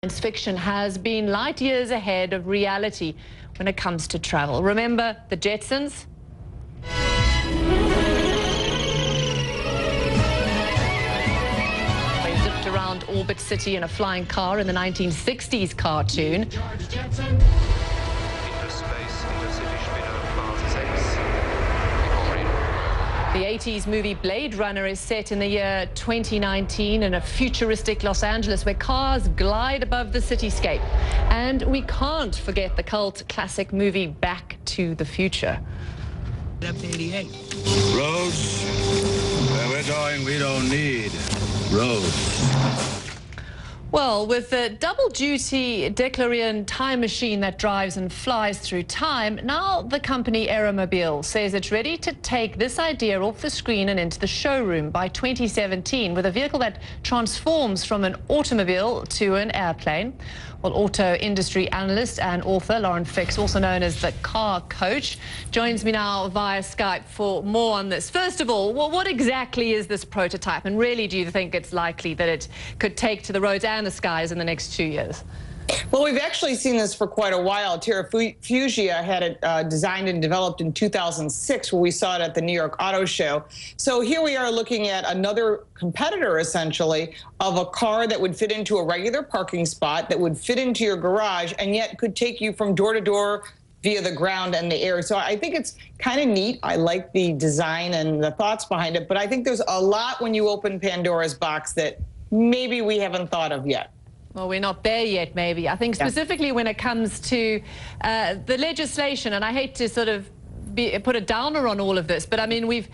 Science fiction has been light years ahead of reality when it comes to travel. Remember the Jetsons? They zipped around Orbit City in a flying car in the 1960s cartoon. The 80s movie Blade Runner is set in the year 2019 in a futuristic Los Angeles where cars glide above the cityscape. And we can't forget the cult classic movie Back to the Future. Up to 88. Roads, where we're going, we don't need roads. Well, with the double-duty DeLorean time machine that drives and flies through time, now the company Aeromobile says it's ready to take this idea off the screen and into the showroom by 2017 with a vehicle that transforms from an automobile to an airplane. Well, auto industry analyst and author Lauren Fix, also known as the car coach, joins me now via Skype for more on this. First of all, what exactly is this prototype? And really, do you think it's likely that it could take to the roads and the skies in the next 2 years? Well, we've actually seen this for quite a while. Fugia had it designed and developed in 2006, where we saw it at the New York Auto Show. So here we are looking at another competitor, essentially, of a car that would fit into a regular parking spot, that would fit into your garage, and yet could take you from door to door via the ground and the air. So I think it's kind of neat. I like the design and the thoughts behind it, but I think there's a lot when you open Pandora's box that maybe we haven't thought of yet. Well, we're not there yet, maybe. I think specifically when it comes to the legislation, and I hate to sort of put a downer on all of this, but I mean, we've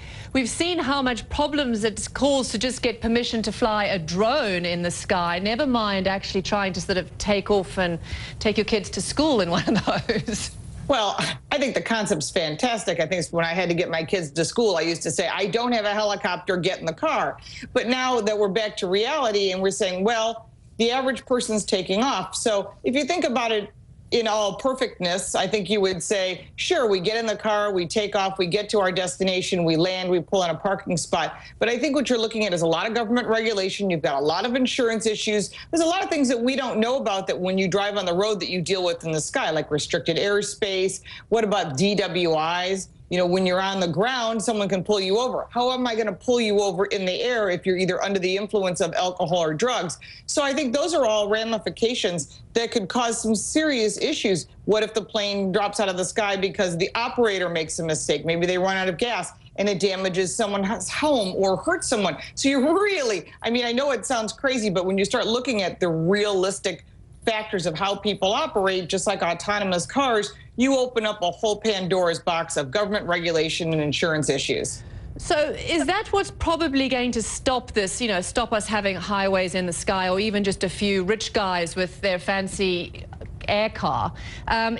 seen how much problems it's caused to just get permission to fly a drone in the sky, never mind actually trying to sort of take off and take your kids to school in one of those. Well, I think the concept's fantastic. I think when I had to get my kids to school, I used to say, I don't have a helicopter, get in the car. But now that we're back to reality and we're saying, well, the average person's taking off. So if you think about it in all perfectness, I think you would say, sure, we get in the car, we take off, we get to our destination, we land, we pull in a parking spot. But I think what you're looking at is a lot of government regulation. You've got a lot of insurance issues. There's a lot of things that we don't know about that when you drive on the road that you deal with in the sky, like restricted airspace. What about DWIs? You know, when you're on the ground, someone can pull you over. How am I going to pull you over in the air if you're either under the influence of alcohol or drugs? So I think those are all ramifications that could cause some serious issues. What if the plane drops out of the sky because the operator makes a mistake? Maybe they run out of gas and it damages someone's home or hurts someone. So you're really, I mean, I know it sounds crazy, but when you start looking at the realistic factors of how people operate, just like autonomous cars, you open up a whole Pandora's box of government regulation and insurance issues. So is that what's probably going to stop this, you know, stop us having highways in the sky, or even just a few rich guys with their fancy air car?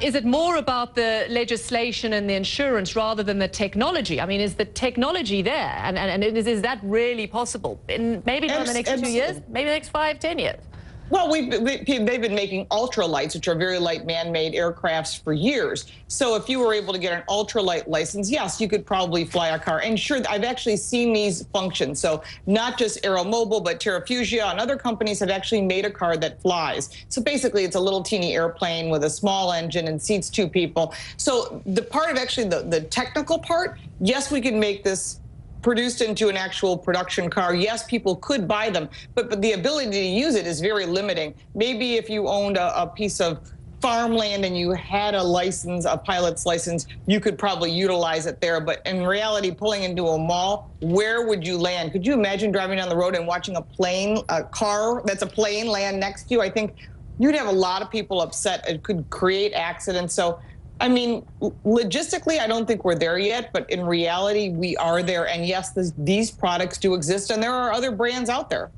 Is it more about the legislation and the insurance rather than the technology? I mean, is the technology there? And is that really possible? Maybe not in the next 2 years, maybe the next 5, 10 years? Well, they've been making ultralights, which are very light man-made aircrafts, for years. So if you were able to get an ultralight license, yes, you could probably fly a car. And sure, I've actually seen these functions. So not just Aeromobile, but Fugia and other companies have actually made a car that flies. So basically, it's a little teeny airplane with a small engine and seats 2 people. So the part of actually the technical part, yes, we can make this produced into an actual production car. Yes, people could buy them, but the ability to use it is very limiting. Maybe if you owned a piece of farmland and you had a license, a pilot's license, you could probably utilize it there. But in reality, pulling into a mall, where would you land? Could you imagine driving down the road and watching a car that's a plane land next to you? I think you'd have a lot of people upset. It could create accidents. So I mean, logistically, I don't think we're there yet, but in reality, we are there. And yes, these products do exist, and there are other brands out there.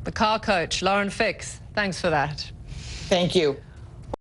The car coach, Lauren Fix, thanks for that. Thank you.